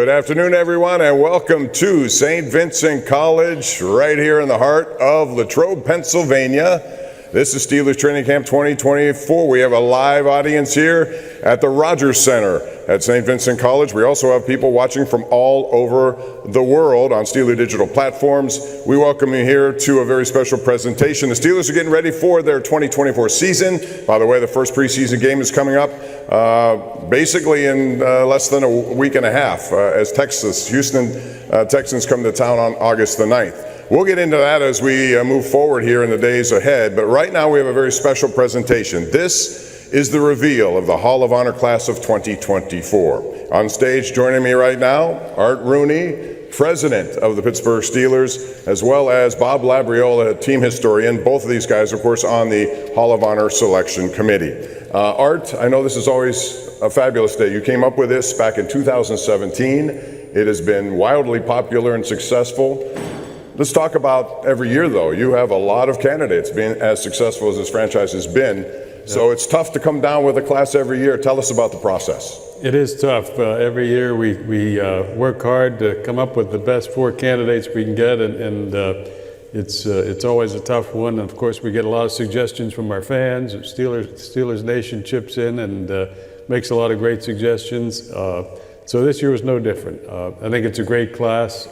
Good afternoon, everyone, and welcome to St. Vincent College, right here in the heart of Latrobe, Pennsylvania. This is Steelers Training Camp 2024. We have a live audience here at the Rogers Center at St. Vincent College. We also have people watching from all over the world on Steeler digital platforms. We welcome you here to a very special presentation. The Steelers are getting ready for their 2024 season. By the way, the first preseason game is coming up basically in less than a week and a half as Houston Texans come to town on August the 9th. We'll get into that as we move forward here in the days ahead, but right now we have a very special presentation. This is the reveal of the Hall of Honor class of 2024. On stage joining me right now, Art Rooney, president of the Pittsburgh Steelers, as well as Bob Labriola, team historian. Both of these guys, of course, on the Hall of Honor selection committee. Art, I know this is always a fabulous day. You came up with this back in 2017. It has been wildly popular and successful. Let's talk about every year, though. You have a lot of candidates being as successful as this franchise has been. So it's tough to come down with a class every year. Tell us about the process. It is tough. Every year we work hard to come up with the best 4 candidates we can get, and it's always a tough one. And of course, we get a lot of suggestions from our fans. Steelers Nation chips in and makes a lot of great suggestions. So this year was no different. I think it's a great class.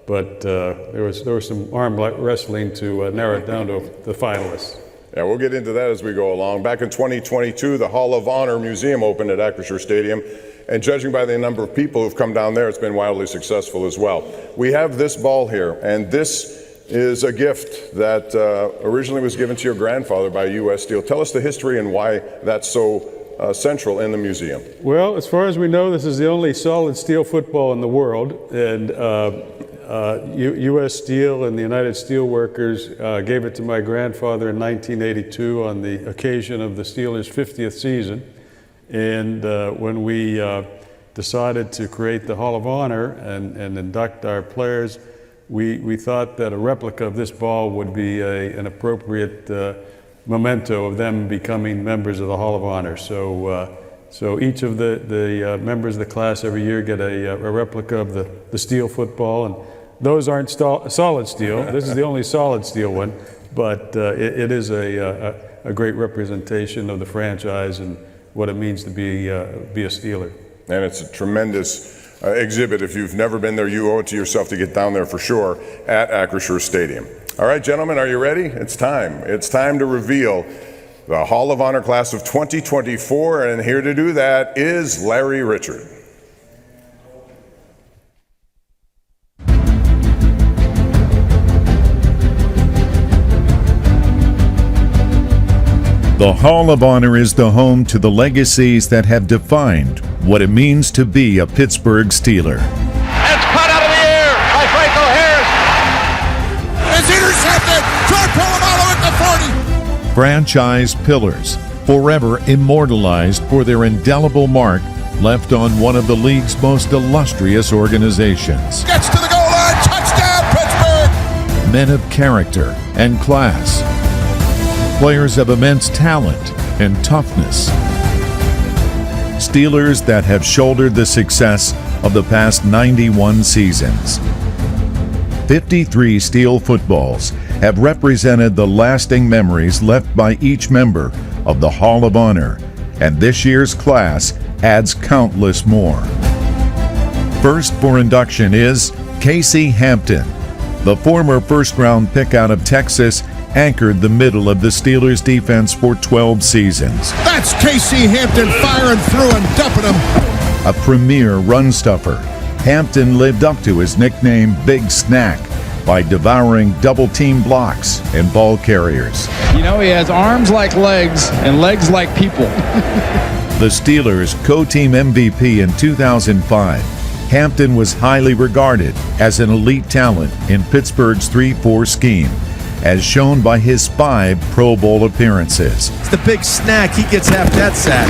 But there was some arm wrestling to narrow it down to the finalists. Yeah, we'll get into that as we go along. Back in 2022, the Hall of Honor Museum opened at Acrisure Stadium, and judging by the number of people who've come down there, it's been wildly successful as well. We have this ball here, and this is a gift that originally was given to your grandfather by U.S. Steel. Tell us the history and why that's so central in the museum. Well, as far as we know, this is the only solid steel football in the world, and U.S. Steel and the United Steelworkers gave it to my grandfather in 1982 on the occasion of the Steelers' 50th season. And when we decided to create the Hall of Honor and induct our players, we thought that a replica of this ball would be an appropriate memento of them becoming members of the Hall of Honor. So each of the members of the class every year get a replica of the steel football, and those aren't solid steel. This is the only solid steel one, but it is a great representation of the franchise and what it means to be a Steeler. And it's a tremendous exhibit. If you've never been there, you owe it to yourself to get down there for sure at Acrisure Stadium. All right, gentlemen, are you ready? It's time. It's time to reveal the Hall of Honor class of 2024, and here to do that is Larry Richard. The Hall of Honor is the home to the legacies that have defined what it means to be a Pittsburgh Steeler. It's cut out of the air by Franco Harris. It's intercepted. George Polamalu at the 40. Franchise pillars, forever immortalized for their indelible mark left on one of the league's most illustrious organizations. Gets to the goal line. Touchdown, Pittsburgh. Men of character and class. Players of immense talent and toughness. Steelers that have shouldered the success of the past 91 seasons. 53 Steel footballs have represented the lasting memories left by each member of the Hall of Honor, and this year's class adds countless more. First for induction is Casey Hampton. The former first-round pick out of Texas anchored the middle of the Steelers' defense for 12 seasons. That's Casey Hampton firing through and dumping him. A premier run stuffer, Hampton lived up to his nickname Big Snack by devouring double-team blocks and ball carriers. You know, he has arms like legs and legs like people. The Steelers' co-team MVP in 2005, Hampton was highly regarded as an elite talent in Pittsburgh's 3-4 scheme, as shown by his 5 Pro Bowl appearances. It's the Big Snack. He gets half that sack.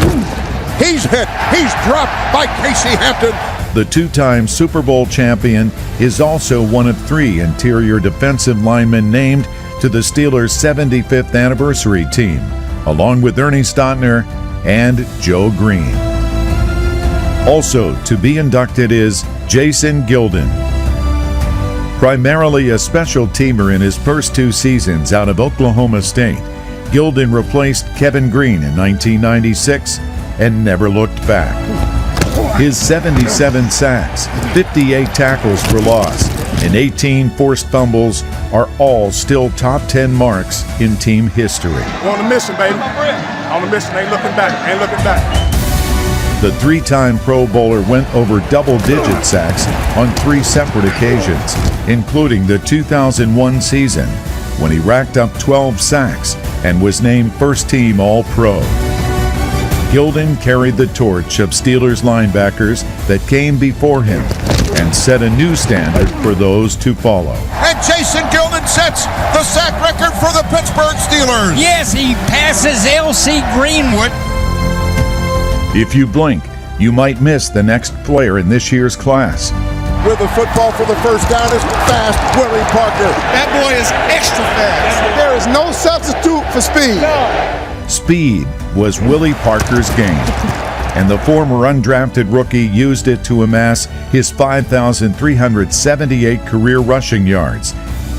He's hit. He's dropped by Casey Hampton. The 2-time Super Bowl champion is also one of 3 interior defensive linemen named to the Steelers' 75th anniversary team, along with Ernie Stotner and Joe Green. Also to be inducted is Jason Gildon. Primarily a special teamer in his first 2 seasons out of Oklahoma State, Gildon replaced Kevin Green in 1996 and never looked back. His 77 sacks, 58 tackles for loss, and 18 forced fumbles are all still top 10 marks in team history. We're on a mission, baby. On a mission, ain't looking back. The 3-time Pro Bowler went over double-digit sacks on 3 separate occasions, including the 2001 season, when he racked up 12 sacks and was named first-team All-Pro. Gildon carried the torch of Steelers linebackers that came before him and set a new standard for those to follow. And Jason Gildon sets the sack record for the Pittsburgh Steelers. Yes, he passes L.C. Greenwood. If you blink, you might miss the next player in this year's class. With the football for the first down is fast Willie Parker. That boy is extra fast. There is no substitute for speed. Speed was Willie Parker's game, and the former undrafted rookie used it to amass his 5,378 career rushing yards,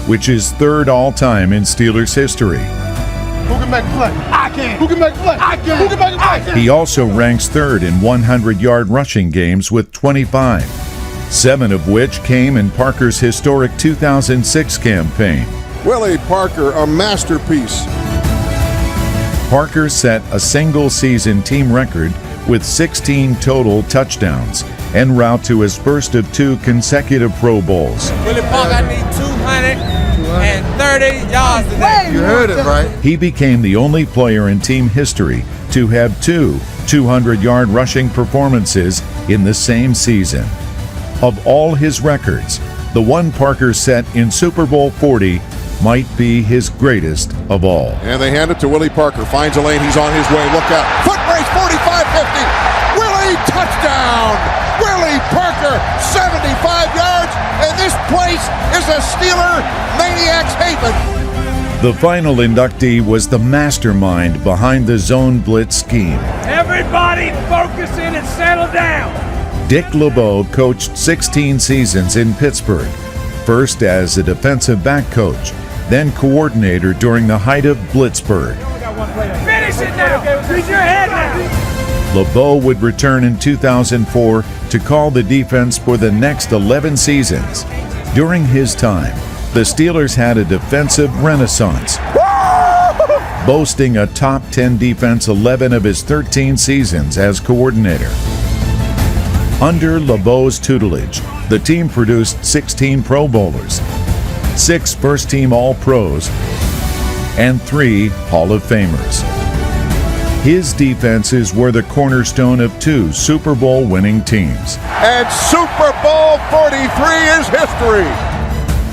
which is 3rd all-time in Steelers history. Who can make a play? I can. Who can make a play? I can. Who can make a play? I can. He also ranks 3rd in 100-yard rushing games with 25, 7 of which came in Parker's historic 2006 campaign. Willie Parker, a masterpiece. Parker set a single-season team record with 16 total touchdowns en route to his first of 2 consecutive Pro Bowls. Willie Parker, I need 230 yards today. You heard it, right? He became the only player in team history to have 2 200-yard rushing performances in the same season. Of all his records, the one Parker set in Super Bowl 40 might be his greatest of all. And they hand it to Willie Parker. Finds a lane. He's on his way. Look out. Foot race 45-50. Willie touchdown. Willie Parker 75 yards. And this place is a Steeler maniac's haven. The final inductee was the mastermind behind the zone blitz scheme. Everybody focus in and settle down. Dick LeBeau coached 16 seasons in Pittsburgh, first as a defensive back coach, then coordinator during the height of Blitzburgh. Finish it now. Use your head now. LeBeau would return in 2004 to call the defense for the next 11 seasons. During his time, the Steelers had a defensive renaissance, boasting a top 10 defense 11 of his 13 seasons as coordinator. Under LeBeau's tutelage, the team produced 16 Pro Bowlers, 6 first-team All-Pros, and 3 Hall of Famers. His defenses were the cornerstone of 2 Super Bowl winning teams. And Super Bowl 43 is history.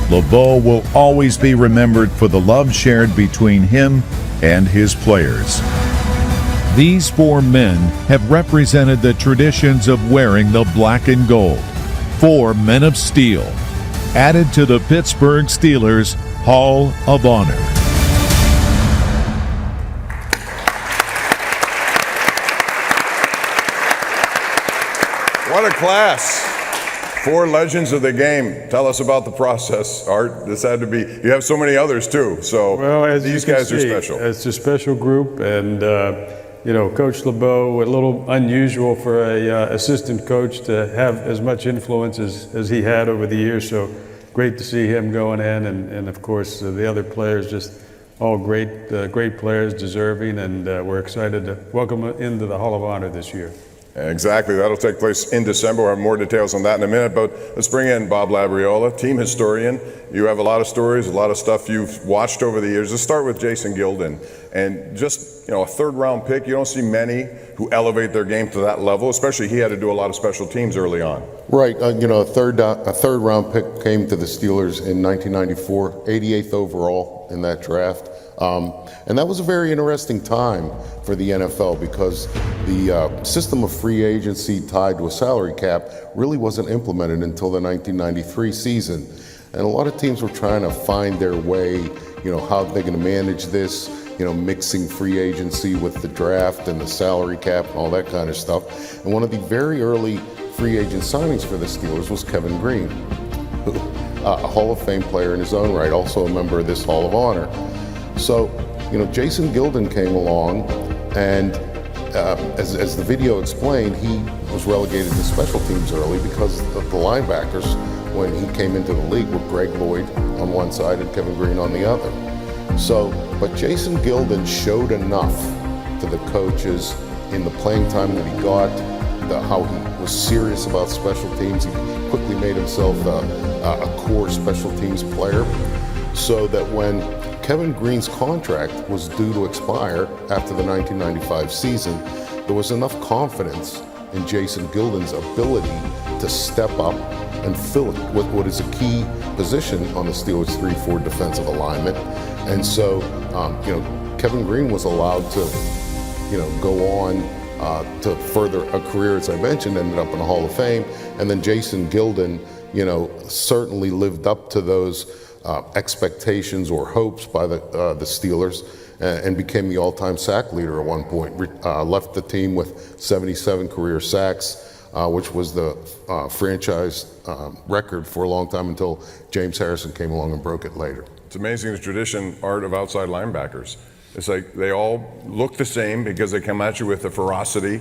LeBeau will always be remembered for the love shared between him and his players. These 4 men have represented the traditions of wearing the black and gold. 4 men of steel, added to the Pittsburgh Steelers Hall of Honor. What a class. 4 legends of the game. Tell us about the process, Art. This had to be, you have so many others too, so Well, as these you can guys are see, special. It's a special group, and Coach LeBeau, a little unusual for a assistant coach to have as much influence as he had over the years. So great to see him going in, and of course the other players, just all great players, deserving, and we're excited to welcome them into the Hall of Honor this year. Exactly. That'll take place in December. We'll have more details on that in a minute, but let's bring in Bob Labriola, team historian. You have a lot of stories, a lot of stuff you've watched over the years. Let's start with Jason Gildon. And just, a 3rd round pick, you don't see many who elevate their game to that level, especially he had to do a lot of special teams early on. Right. A third round pick came to the Steelers in 1994, 88th overall in that draft. And that was a very interesting time for the NFL because the system of free agency tied to a salary cap really wasn't implemented until the 1993 season. And a lot of teams were trying to find their way, how they're going to manage this, mixing free agency with the draft and the salary cap and all that kind of stuff. And one of the very early free agent signings for the Steelers was Kevin Green, who, a Hall of Fame player in his own right, also a member of this Hall of Honor. So, Jason Gildon came along, and as the video explained, he was relegated to special teams early because of the linebackers, when he came into the league, with Greg Lloyd on one side and Kevin Green on the other. So, but Jason Gildon showed enough to the coaches in the playing time that he got, how he was serious about special teams. He quickly made himself a core special teams player, so that when Kevin Green's contract was due to expire after the 1995 season, there was enough confidence in Jason Gildon's ability to step up and fill it with what is a key position on the Steelers' 3-4 defensive alignment. And so, Kevin Green was allowed to, go on to further a career, as I mentioned, ended up in the Hall of Fame. And then Jason Gildon, certainly lived up to those expectations or hopes by the Steelers, and became the all-time sack leader at one point. Left the team with 77 career sacks, which was the franchise record for a long time, until James Harrison came along and broke it later. It's amazing the tradition, Art, of outside linebackers. It's like they all look the same because they come at you with the ferocity.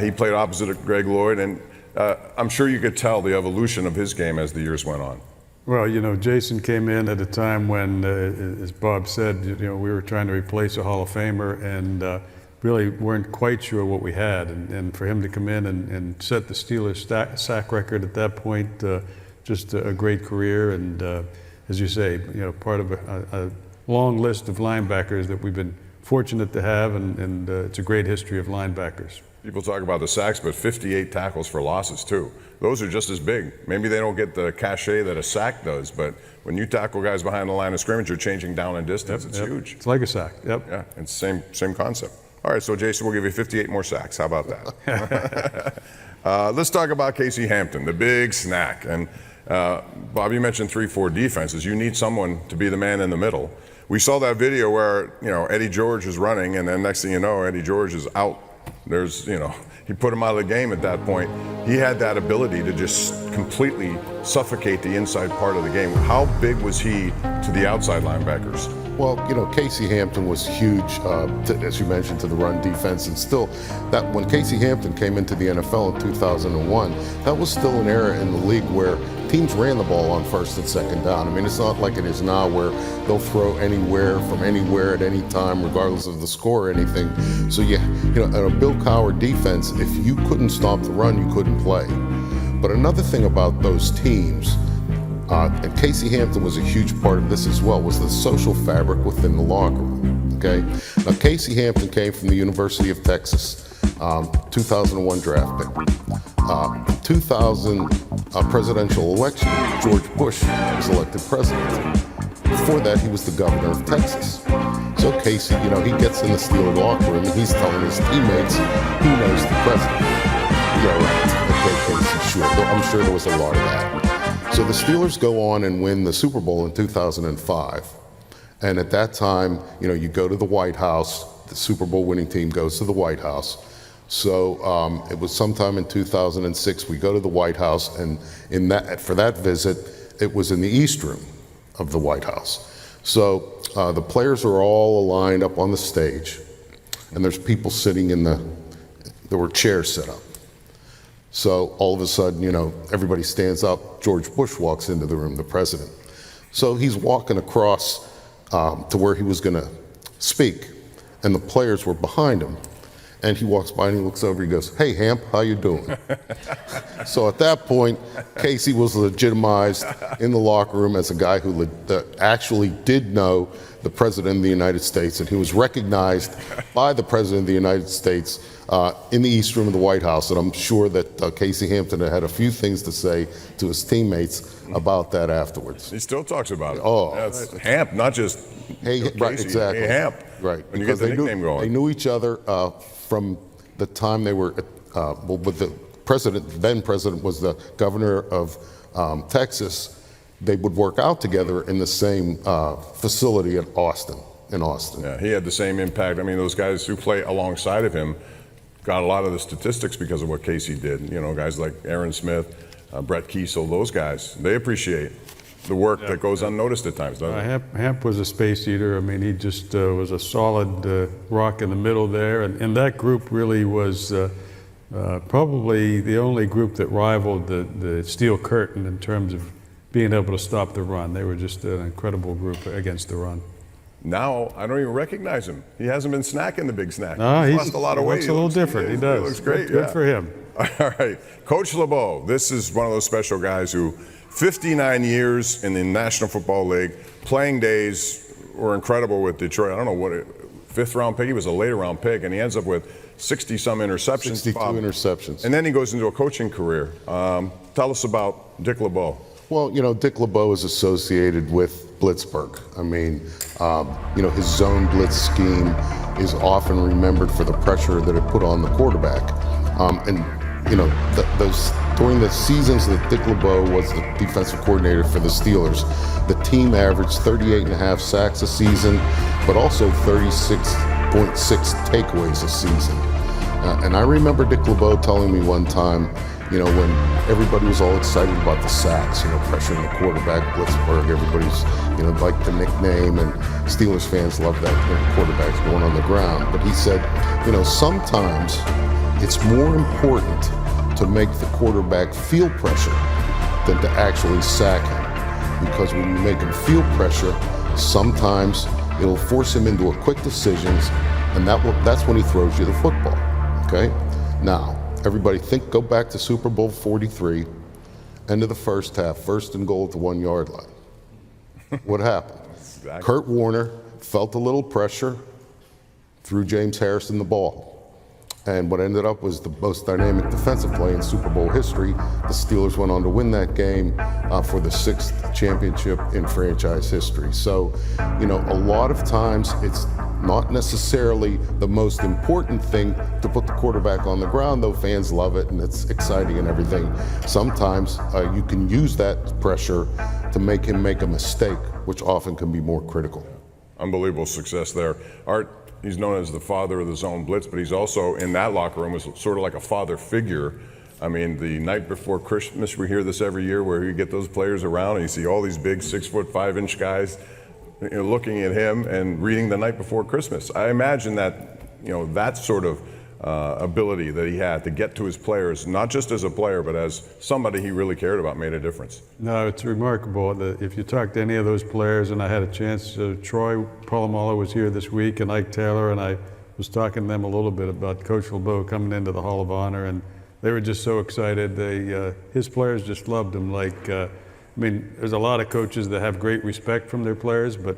He played opposite of Greg Lloyd, and I'm sure you could tell the evolution of his game as the years went on. Well, Jason came in at a time when, as Bob said, we were trying to replace a Hall of Famer, and really weren't quite sure what we had. And for him to come in and set the Steelers sack record at that point, just a great career. And as you say, part of a long list of linebackers that we've been fortunate to have, and it's a great history of linebackers. People talk about the sacks, but 58 tackles for losses too. Those are just as big. Maybe they don't get the cachet that a sack does, but when you tackle guys behind the line of scrimmage, you're changing down in distance. It's huge. It's like a sack. Yep. Yeah, it's same concept. All right, so Jason, we'll give you 58 more sacks. How about that? Let's talk about Casey Hampton, the big snack. And Bob, you mentioned 3-4 defenses. You need someone to be the man in the middle. We saw that video where Eddie George is running, and then next thing you know, Eddie George is out. There's, he put him out of the game at that point. He had that ability to just completely suffocate the inside part of the game. How big was he to the outside linebackers? Well, Casey Hampton was huge, as you mentioned, to the run defense. And still, that when Casey Hampton came into the NFL in 2001, that was still an era in the league where teams ran the ball on first and second down. I mean, it's not like it is now where they'll throw anywhere from anywhere at any time, regardless of the score or anything. So, in a Bill Cowher defense, if you couldn't stop the run, you couldn't play. But another thing about those teams, and Casey Hampton was a huge part of this as well, was the social fabric within the locker room, okay? Now, Casey Hampton came from the University of Texas, 2001 draft pick. 2000 presidential election, George Bush was elected president. Before that, he was the governor of Texas. So Casey, he gets in the Steeler locker room and he's telling his teammates he knows the president. Yeah, right. Okay, Casey, sure. I'm sure there was a lot of that. So the Steelers go on and win the Super Bowl in 2005. And at that time, you go to the White House, the Super Bowl winning team goes to the White House. So it was sometime in 2006, we go to the White House, and for that visit, it was in the East Room of the White House. So the players are all aligned up on the stage, and there's people sitting there were chairs set up. So all of a sudden, everybody stands up. George Bush walks into the room, the president. So he's walking across to where he was going to speak, and the players were behind him. And he walks by and he looks over, he goes, "Hey, Hamp, how you doing?" So at that point, Casey was legitimized in the locker room as a guy who actually did know the President of the United States, and he was recognized by the President of the United States in the East Room of the White House. And I'm sure that Casey Hampton had a few things to say to his teammates about that afterwards. He still talks about it. Oh. That's Hamp, not just Hey, Casey. right, exactly. Hey, Hamp. Right. When you get the nickname going. They knew each other from the time they were, with the then president was the governor of Texas. They would work out together in the same facility in Austin. Yeah, he had the same impact. I mean, those guys who play alongside of him got a lot of the statistics because of what Casey did. You know, guys like Aaron Smith, Brett Kiesel, those guys, they appreciate the work that goes unnoticed at times, doesn't it? Hamp was a space eater. I mean, he just was a solid rock in the middle there. And that group really was probably the only group that rivaled the Steel Curtain in terms of being able to stop the run. They were just an incredible group against the run. Now, I don't even recognize him. He hasn't been snacking the big snack. No, he's lost a lot of weight. He looks a little different. He does. He looks great. Good for him. All right. Coach LeBeau, this is one of those special guys who 59 years in the National Football League, playing days were incredible with Detroit. I don't know what fifth round pick. He was a later round pick, and he ends up with 60-some interceptions. 62 interceptions. And then he goes into a coaching career. Tell us about Dick LeBeau. Well, you know, Dick LeBeau is associated with Blitzburgh. I mean, you know, his zone blitz scheme is often remembered for the pressure that it put on the quarterback. And, you know, during the seasons that Dick LeBeau was the defensive coordinator for the Steelers, the team averaged 38.5 sacks a season, but also 36.6 takeaways a season. And I remember Dick LeBeau telling me one time, you know, when everybody was all excited about the sacks, you know, pressuring the quarterback, Blitzburgh, everybody's, you know, liked the nickname, and Steelers fans love that, you know, quarterbacks going on the ground. But he said, you know, sometimes it's more important to make the quarterback feel pressure than to actually sack him. Because when you make him feel pressure, sometimes it'll force him into a quick decisions, and that's when he throws you the football, okay? Now, everybody go back to Super Bowl 43, end of the first half, 1st and goal at the 1 yard line. What happened? Exactly. Kurt Warner felt a little pressure, threw James Harrison the ball. And what ended up was the most dynamic defensive play in Super Bowl history. The Steelers went on to win that game for the 6th championship in franchise history. So, you know, a lot of times it's not necessarily the most important thing to put the quarterback on the ground, though fans love it and it's exciting and everything. Sometimes you can use that pressure to make him make a mistake, which often can be more critical. Unbelievable success there. Art, he's known as the father of the zone blitz, but he's also in that locker room was sort of like a father figure. I mean, the night before Christmas, we hear this every year where you get those players around and you see all these big 6'5" guys, you know, looking at him and reading the night before Christmas. I imagine that, you know, that sort of ability that he had to get to his players, not just as a player, but as somebody he really cared about, made a difference. No, it's remarkable that if you talk to any of those players, and I had a chance, Troy Polamalu was here this week, and Ike Taylor, and I was talking to them a little bit about Coach LeBeau coming into the Hall of Honor, and they were just so excited. His players just loved him. I mean, there's a lot of coaches that have great respect from their players, but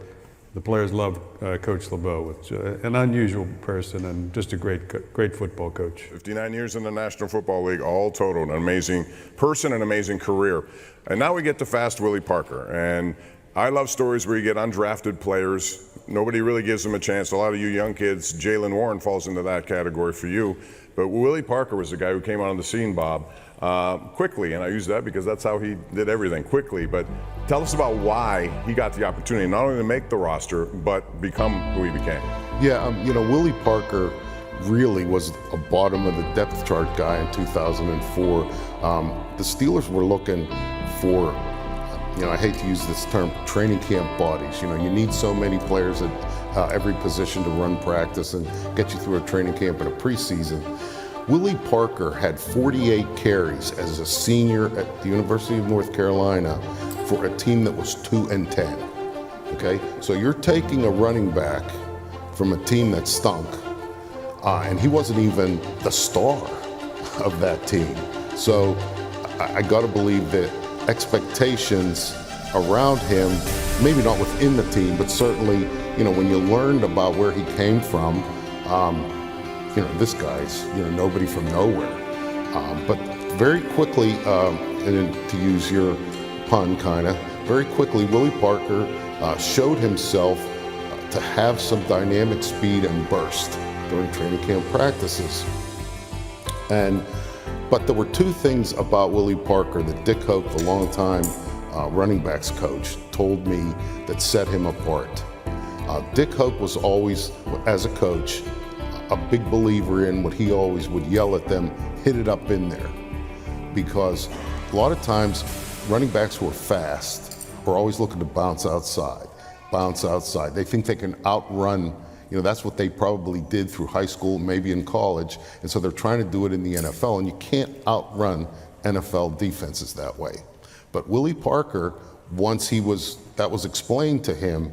the players love Coach LeBeau, which an unusual person and just a great football coach. 59 years in the National Football League, all total, an amazing person, an amazing career. And now we get to Fast Willie Parker. And I love stories where you get undrafted players. Nobody really gives them a chance. A lot of you young kids, Jaylen Warren falls into that category for you. But Willie Parker was the guy who came on the scene, Bob, quickly, and I use that because that's how he did everything, quickly. But tell us about why he got the opportunity not only to make the roster, but become who he became. Yeah, you know, Willie Parker really was a bottom of the depth chart guy in 2004. The Steelers were looking for, you know, I hate to use this term, training camp bodies. You know, you need so many players at every position to run practice and get you through a training camp and a preseason. Willie Parker had 48 carries as a senior at the University of North Carolina for a team that was 2-10. Okay, so you're taking a running back from a team that stunk, and he wasn't even the star of that team. So I got to believe that expectations around him, maybe not within the team, but certainly, you know, when you learned about where he came from, you know, this guy's, you know, nobody from nowhere. But very quickly, and to use your pun very quickly, Willie Parker showed himself to have some dynamic speed and burst during training camp practices. But there were two things about Willie Parker that Dick Hoke, the longtime running backs coach, told me that set him apart. Dick Hoke was always, as a coach, a big believer in what he always would yell at them, hit it up in there. Because a lot of times running backs who are fast are always looking to bounce outside. They think they can outrun, that's what they probably did through high school, maybe in college. And so they're trying to do it in the NFL, and you can't outrun NFL defenses that way. But Willie Parker, once that was explained to him,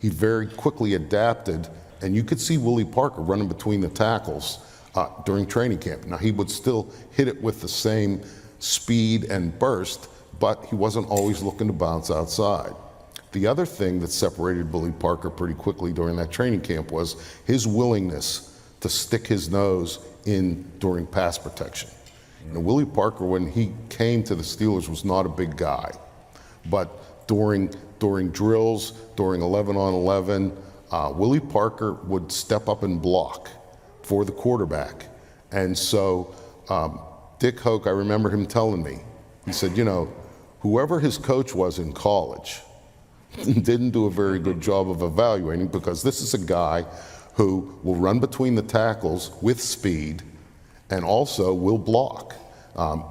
he very quickly adapted, and you could see Willie Parker running between the tackles during training camp. Now, he would still hit it with the same speed and burst, but he wasn't always looking to bounce outside. The other thing that separated Willie Parker pretty quickly during that training camp was his willingness to stick his nose in during pass protection. Willie Parker, when he came to the Steelers, was not a big guy, but during drills, during 11-on-11, Willie Parker would step up and block for the quarterback. And so Dick Hoke, I remember him telling me, he said, whoever his coach was in college didn't do a very good job of evaluating, because this is a guy who will run between the tackles with speed and also will block.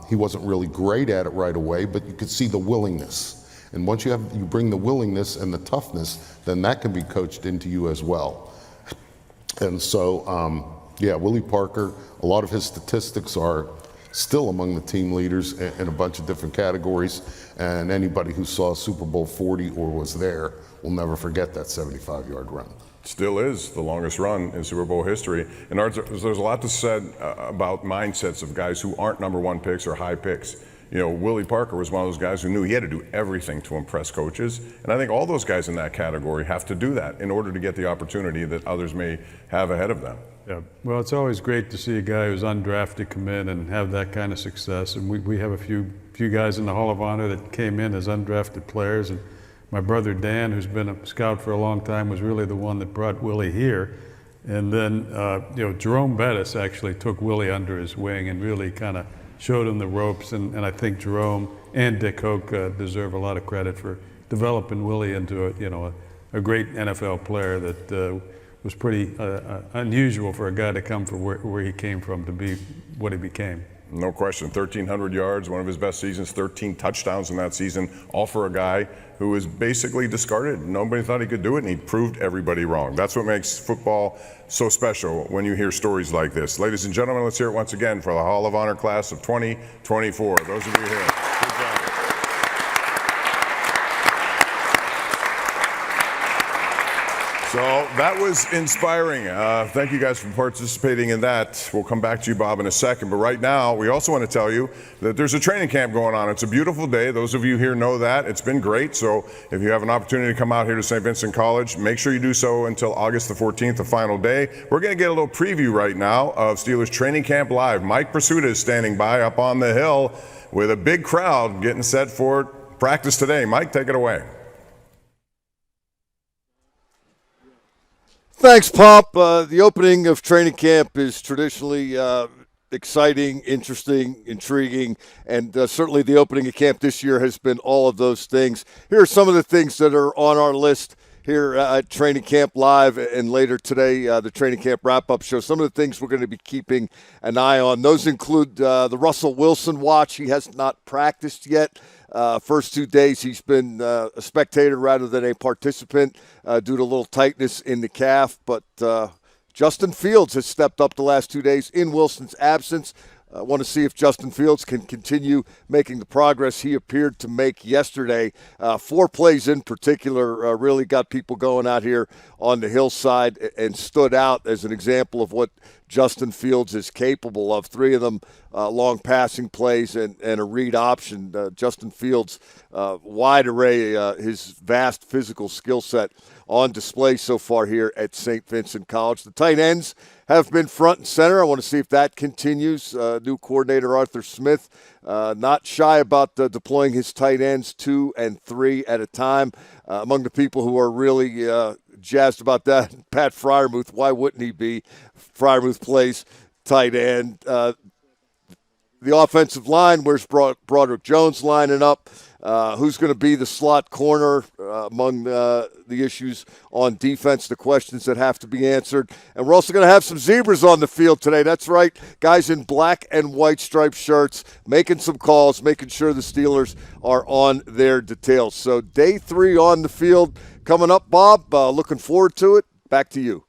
He wasn't really great at it right away, but you could see the willingness. And once you bring the willingness and the toughness, then that can be coached into you as well. And so, Willie Parker, a lot of his statistics are still among the team leaders in a bunch of different categories. And anybody who saw Super Bowl 40 or was there will never forget that 75-yard run. Still is the longest run in Super Bowl history. And there's a lot to said about mindsets of guys who aren't number one picks or high picks. Willie Parker was one of those guys who knew he had to do everything to impress coaches. And I think all those guys in that category have to do that in order to get the opportunity that others may have ahead of them. Yeah, well, it's always great to see a guy who's undrafted come in and have that kind of success. And we have a few guys in the Hall of Honor that came in as undrafted players. And my brother Dan, who's been a scout for a long time, was really the one that brought Willie here. And then, Jerome Bettis actually took Willie under his wing and really kind of showed him the ropes. And I think Jerome and Dick Hoke deserve a lot of credit for developing Willie into a great NFL player that was pretty unusual for a guy to come from where he came from to be what he became. No question, 1,300 yards, one of his best seasons, 13 touchdowns in that season, all for a guy who was basically discarded. Nobody thought he could do it, and he proved everybody wrong. That's what makes football so special when you hear stories like this. Ladies and gentlemen, let's hear it once again for the Hall of Honor class of 2024. Those of you here. Good job. So that was inspiring. Thank you guys for participating in that. We'll come back to you, Bob, in a second. But right now, we also want to tell you that there's a training camp going on. It's a beautiful day. Those of you here know that. It's been great. So if you have an opportunity to come out here to St. Vincent College, make sure you do so until August the 14th, the final day. We're going to get a little preview right now of Steelers Training Camp Live. Mike Pursuta is standing by up on the hill with a big crowd getting set for practice today. Mike, take it away. Thanks, Pop. The opening of training camp is traditionally exciting, interesting, intriguing, and certainly the opening of camp this year has been all of those things. Here are some of the things that are on our list here at Training Camp Live, and later today, the Training Camp Wrap-Up Show. Some of the things we're going to be keeping an eye on. Those include the Russell Wilson watch. He has not practiced yet. First 2 days, he's been a spectator rather than a participant due to a little tightness in the calf. But Justin Fields has stepped up the last 2 days in Wilson's absence. I want to see if Justin Fields can continue making the progress he appeared to make yesterday. 4 plays in particular really got people going out here on the hillside and stood out as an example of what Justin Fields is capable of. 3 of them long passing plays and a read option. Justin Fields, wide array, his vast physical skill set on display so far here at St. Vincent College. The tight ends have been front and center. I want to see if that continues. New coordinator Arthur Smith, not shy about deploying his tight ends 2 and 3 at a time. Among the people who are really jazzed about that, Pat Freiermuth. Why wouldn't he be? Freiermuth plays tight end. the offensive line. Where's Broderick Jones lining up? Who's going to be the slot corner among the issues on defense, the questions that have to be answered. And we're also going to have some zebras on the field today. That's right, guys in black and white striped shirts, making some calls, making sure the Steelers are on their details. So day 3 on the field coming up, Bob. Looking forward to it. Back to you.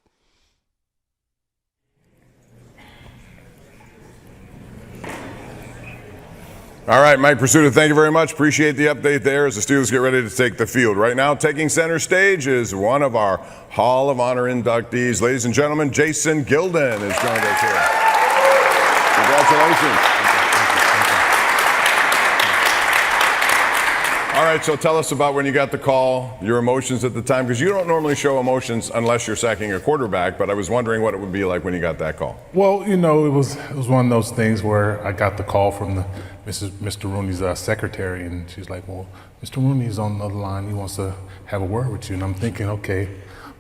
All right, Mike Pursuta, thank you very much. Appreciate the update there as the Steelers get ready to take the field. Right now, taking center stage is one of our Hall of Honor inductees. Ladies and gentlemen, Jason Gildon has joined us here. Congratulations. All right, so tell us about when you got the call, your emotions at the time, because you don't normally show emotions unless you're sacking a quarterback, but I was wondering what it would be like when you got that call. Well, you know, it was one of those things where I got the call from Mr. Rooney's secretary, and she's like, well, Mr. Rooney's on the other line. He wants to have a word with you. And I'm thinking, okay,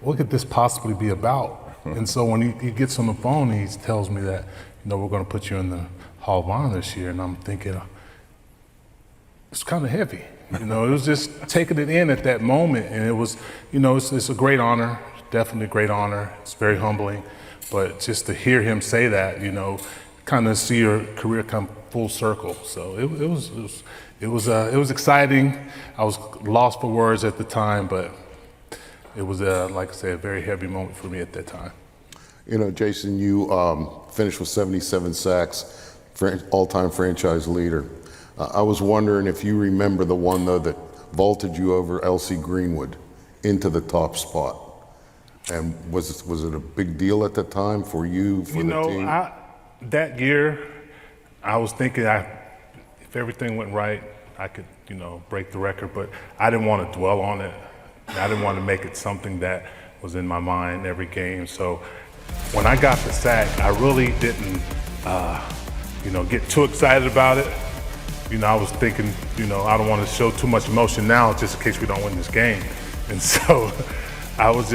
what could this possibly be about? And so when he gets on the phone, he tells me that, you know, we're going to put you in the Hall of Honor this year. And I'm thinking, it's kind of heavy. You know, it was just taking it in at that moment. And it was, you know, it's a great honor, definitely a great honor. It's very humbling. But just to hear him say that, you know, kind of see your career come full circle. So it was exciting. I was lost for words at the time, but it was, like I said, a very heavy moment for me at that time. You know, Jason, you finished with 77 sacks, all-time franchise leader. I was wondering if you remember the one, though, that vaulted you over L.C. Greenwood into the top spot. And was it a big deal at the time for you, for the team? That year, I was thinking if everything went right, I could, you know, break the record, but I didn't want to dwell on it. I didn't want to make it something that was in my mind every game. So when I got the sack, I really didn't, you know, get too excited about it. You know, I was thinking, you know, I don't want to show too much emotion now just in case we don't win this game. And so I was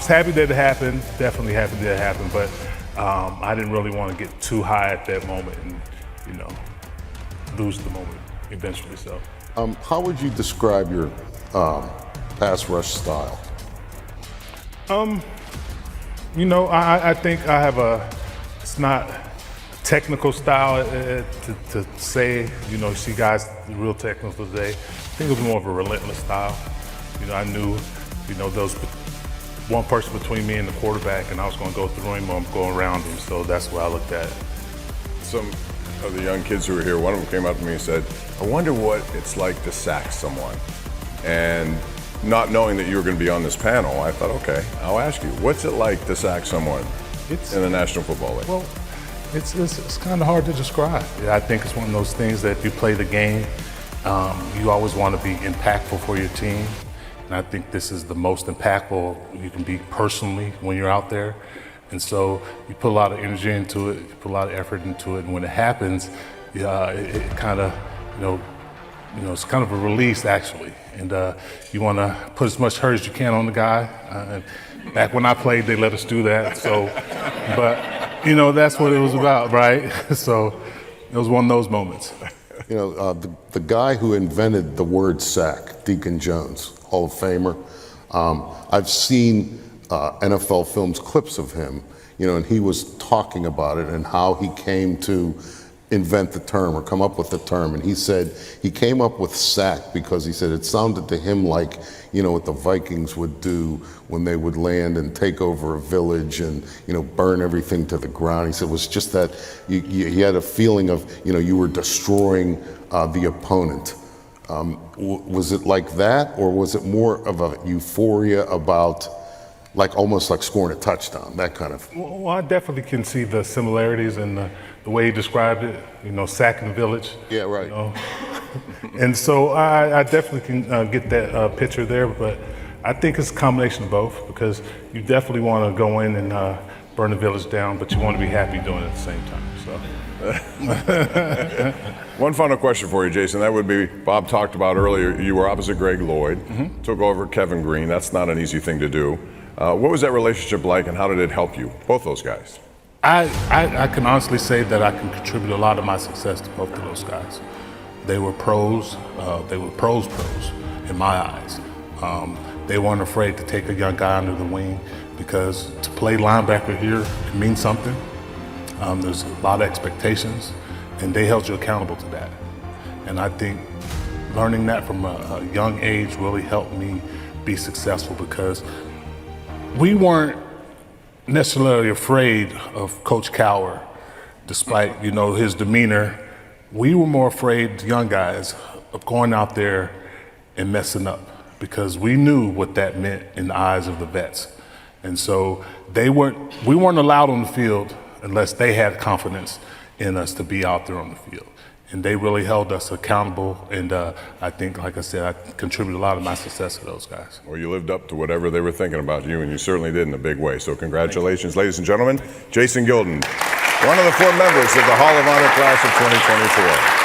happy that it happened, definitely happy that it happened, but I didn't really want to get too high at that moment and, you know, lose the moment eventually. So, how would you describe your pass rush style? You know, I think I have it's not technical style to say, you know, see guys real technical today. I think it was more of a relentless style. You know, I knew, you know, there was one person between me and the quarterback, and I was going to go through him or I'm going around him, so that's where I looked at it. Some of the young kids who were here, one of them came up to me and said, I wonder what it's like to sack someone. And not knowing that you were going to be on this panel, I thought, okay, I'll ask you, what's it like to sack someone in the National Football League? Well, it's kind of hard to describe. I think it's one of those things that you play the game, you always want to be impactful for your team. And I think this is the most impactful you can be personally when you're out there. And so you put a lot of energy into it, you put a lot of effort into it, and when it happens, it kind of, you know, it's kind of a release actually. And you want to put as much hurt as you can on the guy. Back when I played, they let us do that. So, but you know, that's what it was about, right? So it was one of those moments. You know, the guy who invented the word sack, Deacon Jones, Hall of Famer. I've seen NFL films, clips of him, you know, and he was talking about it and how he came to invent the term or come up with the term. And he said he came up with sack because he said it sounded to him like, you know, what the Vikings would do when they would land and take over a village and, you know, burn everything to the ground. He said it was just that he had a feeling of, you know, you were destroying the opponent. Was it like that, or was it more of a euphoria about, like almost like scoring a touchdown, that kind of? Well, I definitely can see the similarities in the way he described it, you know, sacking the village. Yeah, right. You know? And so I definitely can get that picture there, but I think it's a combination of both, because you definitely want to go in and burn the village down, but you want to be happy doing it at the same time. So. One final question for you, Jason. That would be, Bob talked about earlier, you were opposite Greg Lloyd, took over Kevin Green. That's not an easy thing to do. What was that relationship like, and how did it help you, both those guys? I can honestly say that I can contribute a lot of my success to both of those guys. They were pros. They were pros in my eyes. They weren't afraid to take a young guy under the wing because to play linebacker here, it means something. There's a lot of expectations, and they held you accountable to that. And I think learning that from a young age really helped me be successful because we weren't necessarily afraid of Coach Cowher, despite his demeanor. We were more afraid, the young guys, of going out there and messing up because we knew what that meant in the eyes of the vets. And so we weren't allowed on the field unless they had confidence in us to be out there on the field. And they really held us accountable, and I think, like I said, I contributed a lot of my success to those guys. Well, you lived up to whatever they were thinking about you, and you certainly did in a big way. So congratulations, ladies and gentlemen. Jason Gildon, one of the 4 members of the Hall of Honor class of 2024.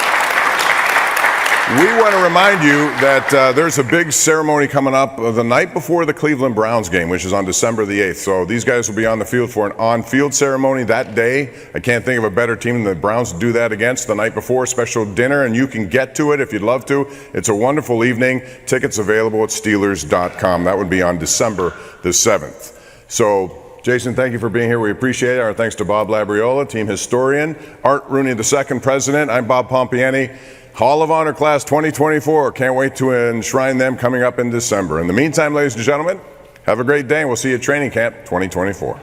We want to remind you that there's a big ceremony coming up the night before the Cleveland Browns game, which is on December the 8th. So these guys will be on the field for an on-field ceremony that day. I can't think of a better team than the Browns to do that against the night before. Special dinner, and you can get to it if you'd love to. It's a wonderful evening. Tickets available at Steelers.com. That would be on December the 7th. So, Jason, thank you for being here. We appreciate it. Our thanks to Bob Labriola, team historian, Art Rooney II, president. I'm Bob Pompiani. Hall of Honor Class 2024. Can't wait to enshrine them coming up in December. In the meantime, ladies and gentlemen, have a great day, and we'll see you at Training Camp 2024.